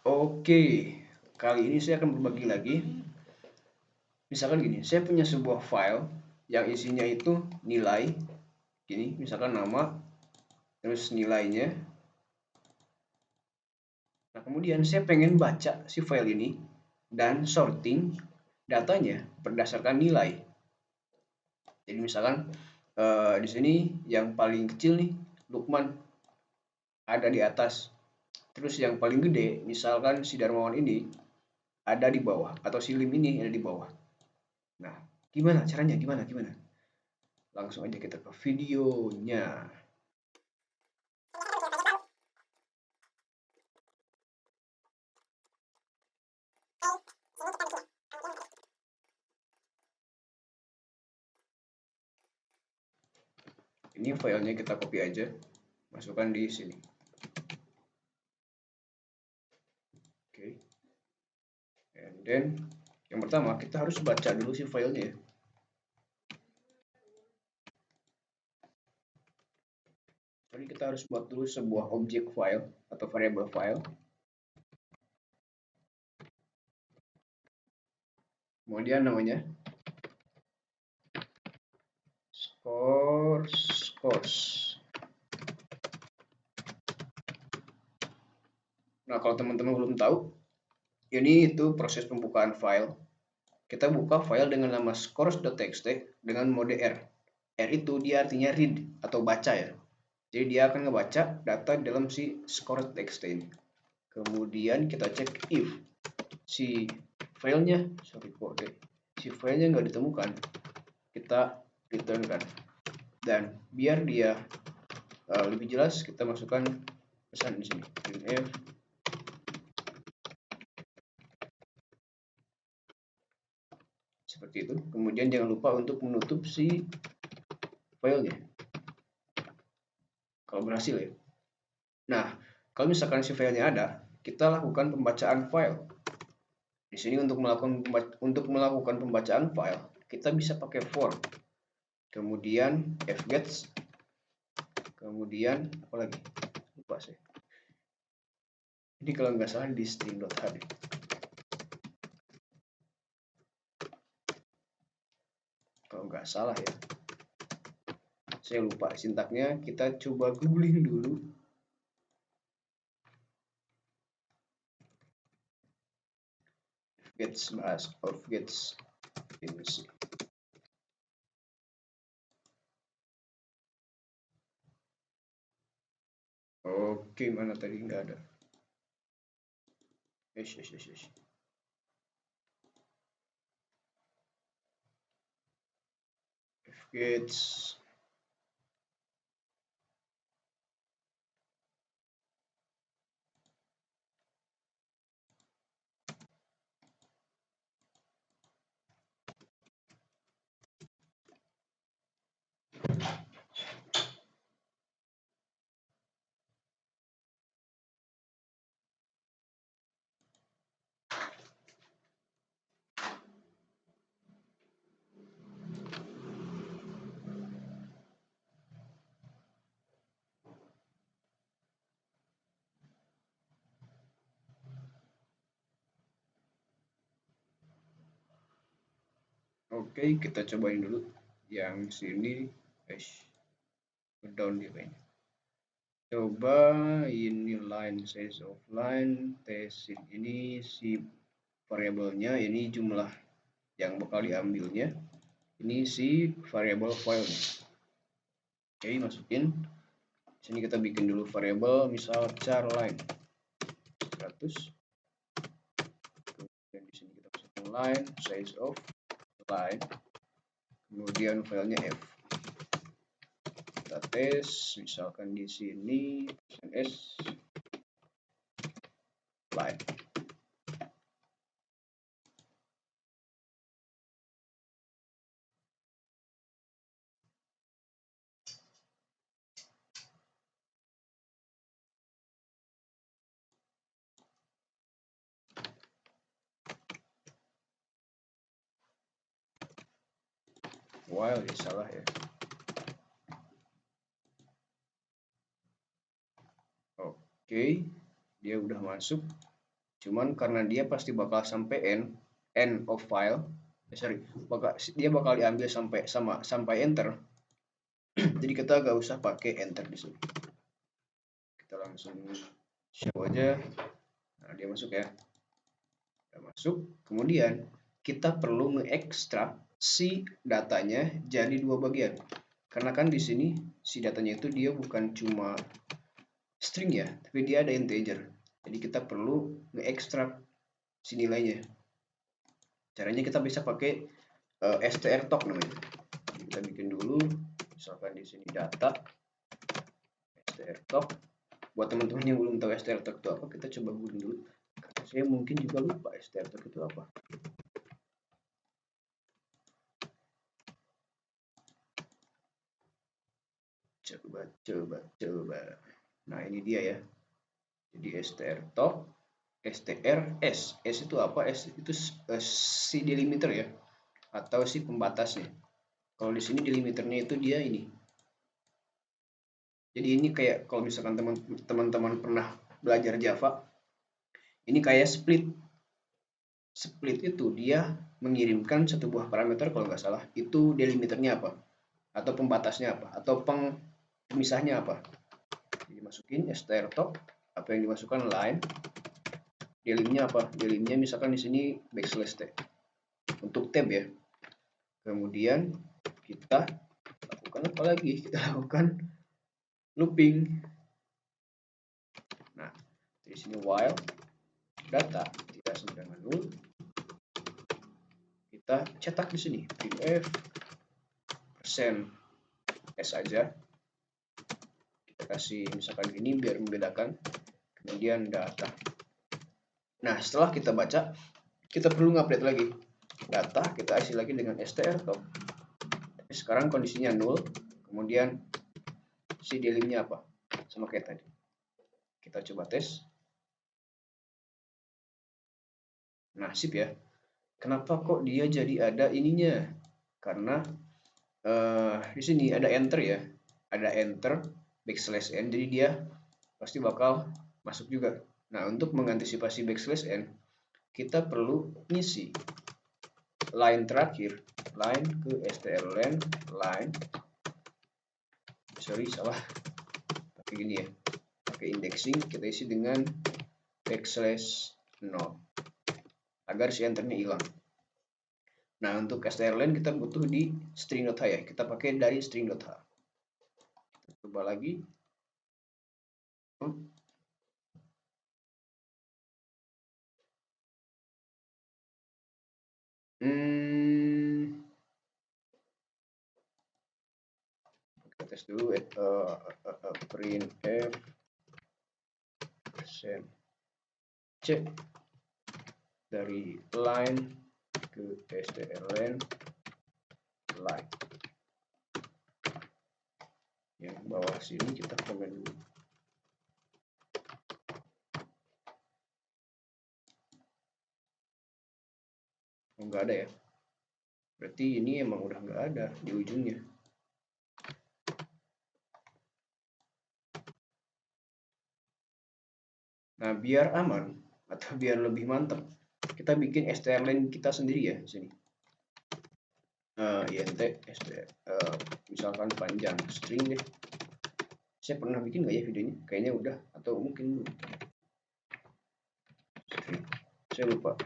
Oke, kali ini saya akan berbagi lagi. Misalkan gini, saya punya sebuah file yang isinya itu nilai, gini, misalkan nama, terus nilainya. Nah, kemudian saya pengen baca si file ini dan sorting datanya berdasarkan nilai. Jadi misalkan di sini yang paling kecil nih, Lukman ada di atas. Terus yang paling gede, misalkan si Darmawan ini ada di bawah atau si Lim ini ada di bawah. Nah, gimana caranya? Gimana? Gimana? Langsung aja kita ke videonya. Ini filenya kita copy aja, masukkan di sini. Oke. And then yang pertama kita harus baca dulu si filenya. Jadi kita harus buat dulu sebuah object file atau variable file. Kemudian namanya scores. Nah, kalau teman-teman belum tahu, ini itu proses pembukaan file. Kita buka file dengan nama scores.txt dengan mode R. R itu dia artinya read atau baca ya. Jadi dia akan ngebaca data dalam si scores.txt ini. Kemudian kita cek if si filenya, si filenya nggak ditemukan, kita return kan. Dan biar dia lebih jelas, kita masukkan pesan di sini printf seperti itu. Kemudian jangan lupa untuk menutup si filenya kalau berhasil ya. Nah, kalau misalkan si filenya ada, kita lakukan pembacaan file. Di sini untuk melakukan pembacaan file, kita bisa pakai for. Kemudian fgets, kemudian apa lagi? Lupa saya. Ini kalau nggak salah di string.hd. Kalau nggak salah ya. Saya lupa sintaknya, kita coba googling dulu. Gets bahas of gets ini sih. Oke, mana tadi nggak ada. Yes. Gets Oke, kita cobain dulu yang sini. Down dia kayaknya. Coba ini line size of line tesin ini si variabelnya, ini jumlah yang bakal diambilnya, ini si variable filenya. Oke, masukin. Sini kita bikin dulu variable misal char line 100. Kemudian di sini kita masukin line size of line. Kemudian filenya f. Kita tes, misalkan di sini s line. While ya salah ya. Oke, dia udah masuk. Cuman karena dia pasti bakal sampai end of file, dia bakal diambil sampai enter. Jadi kita gak usah pakai enter di sini. Kita langsung show aja. Nah, dia masuk ya. Udah masuk. Kemudian kita perlu nge-extract si datanya jadi dua bagian. Karena kan di sini si datanya itu dia bukan cuma string ya, tapi dia ada integer. Jadi kita perlu nge-extract si nilainya. Caranya kita bisa pakai strtalk namanya. Kita bikin dulu, misalkan di sini data strtalk. Buat teman-teman yang belum tahu strtalk itu apa, kita coba googling dulu. Karena saya mungkin juga lupa strtalk itu apa. Coba. Nah, ini dia ya. Jadi strtalk, strs. S itu apa? S itu si delimiter ya, atau si pembatasnya. Kalau di sini delimiternya itu dia ini. Jadi ini kayak kalau misalkan teman-teman pernah belajar Java, ini kayak split. Split itu dia mengirimkan satu buah parameter kalau nggak salah, itu delimiternya apa, atau pembatasnya apa, atau pemisahnya apa. Jadi masukin strtalk, apa yang dimasukkan line, delimnya apa, delimnya misalkan di sini backslash t untuk tab ya. Kemudian kita lakukan apa lagi? Kita lakukan looping. Nah, di sini while data tidak sama dengan null, kita cetak di sini printf %s aja. Kita kasih misalkan ini biar membedakan. Kemudian data. Nah, setelah kita baca, kita perlu ngupdate lagi data, kita isi lagi dengan strtalk. Tapi sekarang kondisinya null. Kemudian si delimnya apa, sama kayak tadi. Kita coba tes. Nah, sip ya. Kenapa kok dia jadi ada ininya? Karena di sini ada enter ya, ada enter backslash n, jadi dia pasti bakal masuk juga. Nah, untuk mengantisipasi backslash n, kita perlu ngisi line terakhir, line ke strlen line, salah, pakai gini ya, pakai indexing, kita isi dengan backslash 0 agar si enternya hilang. Nah, untuk strlen kita butuh di string.h ya, kita pakai dari string.h. Kita coba lagi. Kita tes dulu printf %c dari line ke strlen line. Yang bawah sini kita komen dulu. Nggak ada ya, berarti ini emang udah nggak ada di ujungnya. Nah, biar aman atau biar lebih mantap, kita bikin strlen kita sendiri ya sini. int misalkan panjang string deh. Saya pernah bikin nggak ya videonya? Kayaknya udah, atau mungkin belum. Saya lupa.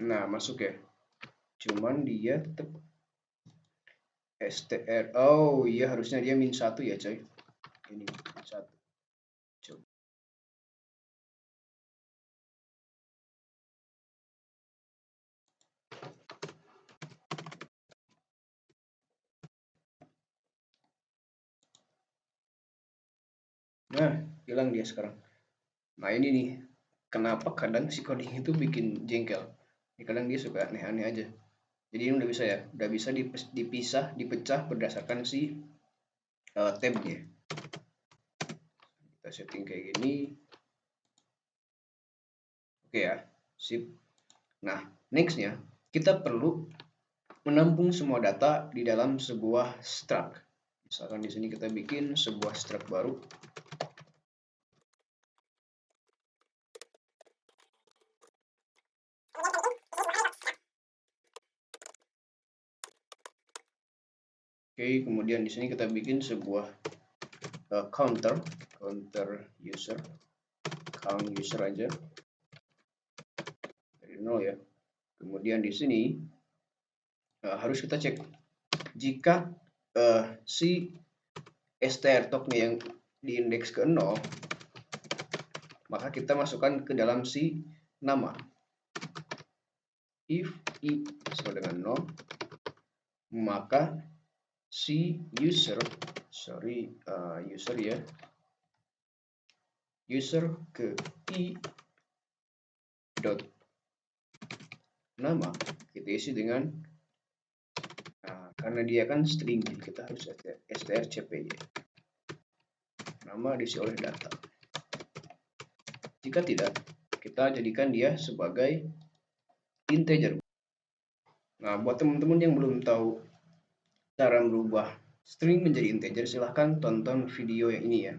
Nah, masuk ya. Cuman dia tetap str. Oh iya, harusnya dia -1 ya coy. Ini -1. Coba. Nah, hilang dia sekarang. Nah, ini nih, kenapa kadang si coding itu bikin jengkel. Kadang dia suka aneh-aneh aja. Jadi ini udah bisa ya, udah bisa dipecah berdasarkan si tabnya. Kita setting kayak gini. Oke ya, sip. Nah, nextnya kita perlu menampung semua data di dalam sebuah struct. Misalkan di sini kita bikin sebuah struct baru. Oke, kemudian di sini kita bikin sebuah counter user, count user aja dari 0 ya. Kemudian di sini harus kita cek jika si str toknya yang diindeks ke 0, maka kita masukkan ke dalam si nama. If i sama dengan 0, maka si user ya, user ke i dot nama kita isi dengan karena dia kan string, kita harus strcpy nama diisi oleh data. Jika tidak, kita jadikan dia sebagai integer. Nah, buat teman-teman yang belum tahu cara merubah string menjadi integer, silahkan tonton video yang ini ya.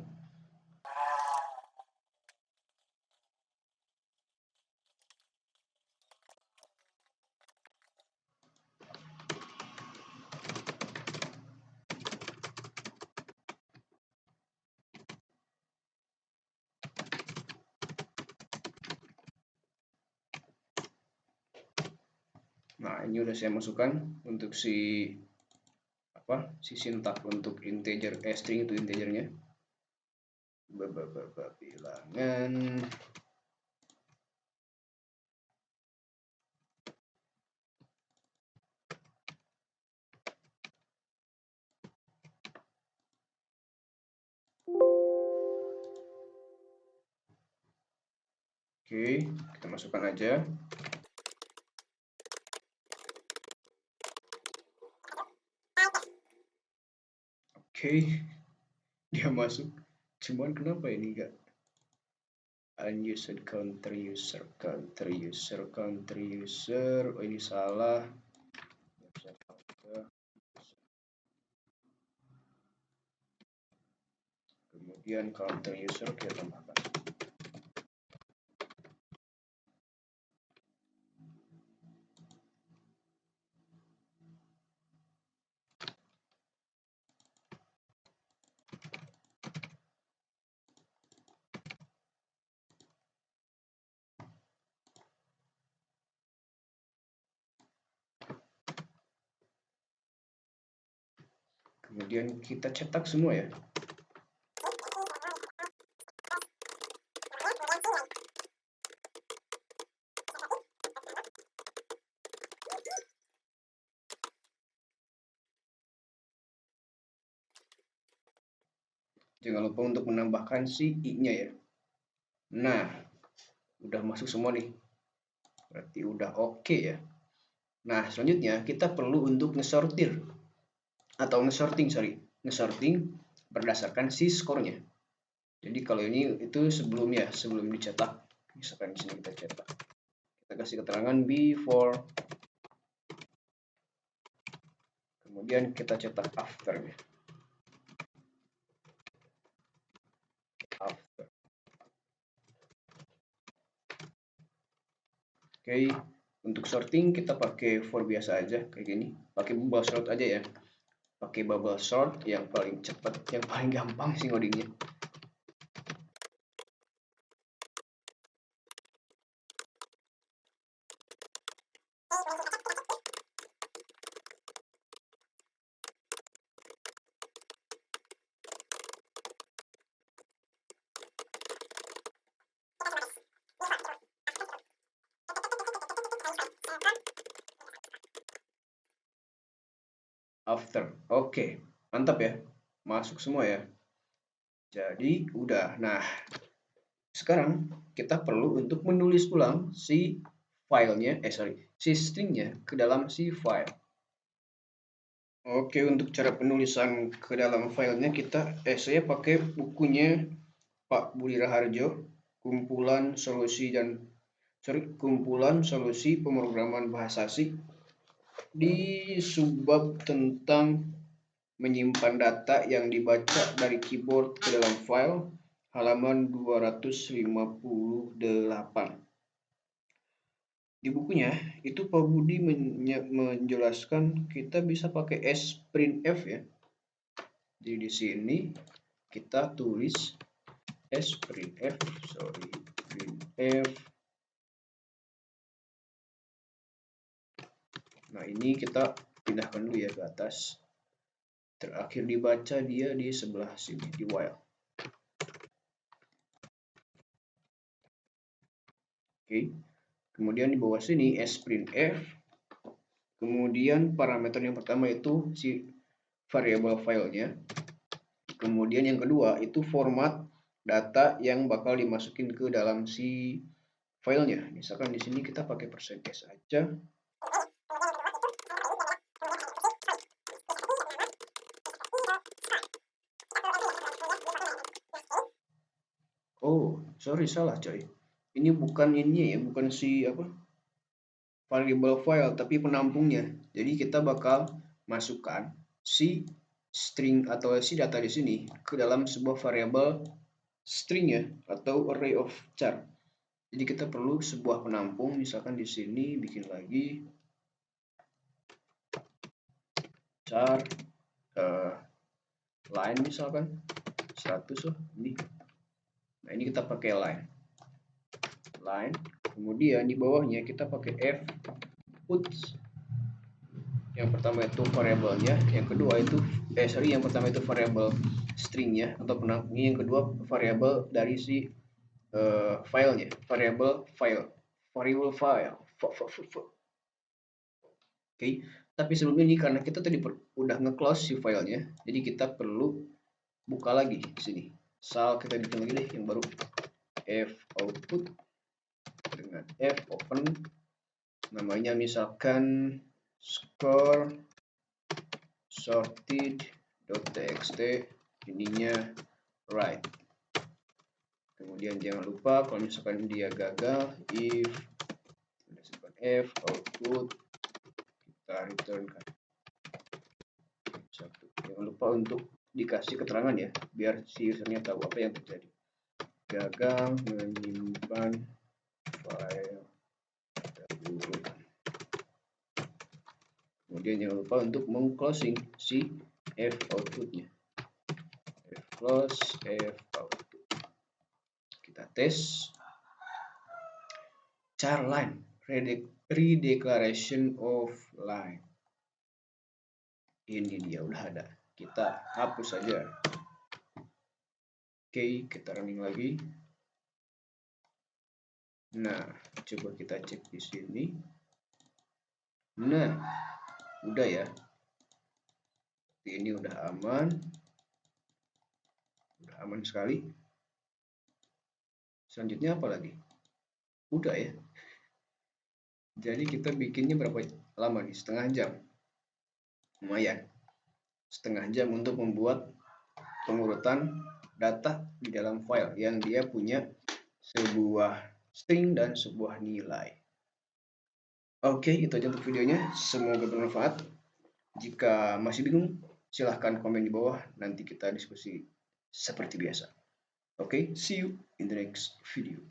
Nah, ini udah saya masukkan untuk si sintak untuk integer string itu integernya. Bilangan. Oke, kita masukkan aja. Oke, dia masuk. Cuman kenapa ini enggak? Unused country user. Oh, ini salah. Kemudian counter user kita tambahkan. Kemudian kita cetak semua ya. Jangan lupa untuk menambahkan si i-nya ya. Nah, udah masuk semua nih. Berarti udah oke ya. Nah, selanjutnya kita perlu untuk ngesorting berdasarkan si skornya. Jadi kalau ini itu sebelum dicetak. Misalkan di sini kita cetak. Kita kasih keterangan before. Kemudian kita cetak after ya. Oke, untuk sorting kita pakai for biasa aja kayak gini. Pakai bubble sort aja ya. Pakai bubble sort yang paling cepat, yang paling gampang sih ngodingnya. After. Oke, mantap ya. Masuk semua ya. Jadi udah. Nah, sekarang kita perlu untuk menulis ulang si filenya, si stringnya ke dalam si file. Oke, untuk cara penulisan ke dalam filenya saya pakai bukunya Pak Budi Raharjo, kumpulan solusi pemrograman bahasa asing, di subbab tentang menyimpan data yang dibaca dari keyboard ke dalam file, halaman 258. Di bukunya itu Pak Budi menjelaskan kita bisa pakai sprintf ya. Jadi di sini kita tulis sprintf. Nah, ini kita pindahkan dulu ya ke atas. Terakhir dibaca dia di sebelah sini di while. Oke. Kemudian di bawah sini sprintf. Kemudian parameter yang pertama itu si variable filenya. Kemudian yang kedua itu format data yang bakal dimasukin ke dalam si filenya. Misalkan di sini kita pakai %s aja. Oh, sorry, salah coy. Ini bukan ini ya, bukan si variable file, tapi penampungnya. Jadi kita bakal masukkan si string atau si data di sini ke dalam sebuah variable string ya, atau array of char. Jadi kita perlu sebuah penampung, misalkan di sini bikin lagi char line misalkan 100 loh ini. Nah, ini kita pakai line. Kemudian di bawahnya kita pakai f puts. Yang pertama itu variabelnya, yang kedua itu yang pertama itu variabel stringnya atau penampungnya, yang kedua variabel dari si filenya, variable file. Oke, tapi sebelum ini karena kita tadi udah nge-close si filenya, jadi kita perlu buka lagi di sini. Kita bikin lagi deh yang baru, f output dengan f open, namanya misalkan score sorted.txt, ininya write. Kemudian jangan lupa kalau misalkan dia gagal, if f output kita returnkan 1. Jangan lupa untuk dikasih keterangan ya, biar si usernya tahu apa yang terjadi. Gagal menyimpan file dulu. Kemudian jangan lupa untuk meng-closing si f outputnya. Close f output. Kita tes char line, redeclaration of line. Ini dia udah ada. Kita hapus saja. Oke, kita running lagi. Nah, coba kita cek di sini. Nah, udah ya. Ini udah aman. Udah aman sekali. Selanjutnya apa lagi? Udah ya. Jadi kita bikinnya berapa lama nih? Setengah jam. Lumayan. Setengah jam untuk membuat pengurutan data di dalam file yang dia punya sebuah string dan sebuah nilai. Oke, itu aja untuk videonya. Semoga bermanfaat. Jika masih bingung, silahkan komen di bawah. Nanti kita diskusi seperti biasa. Oke, see you in the next video.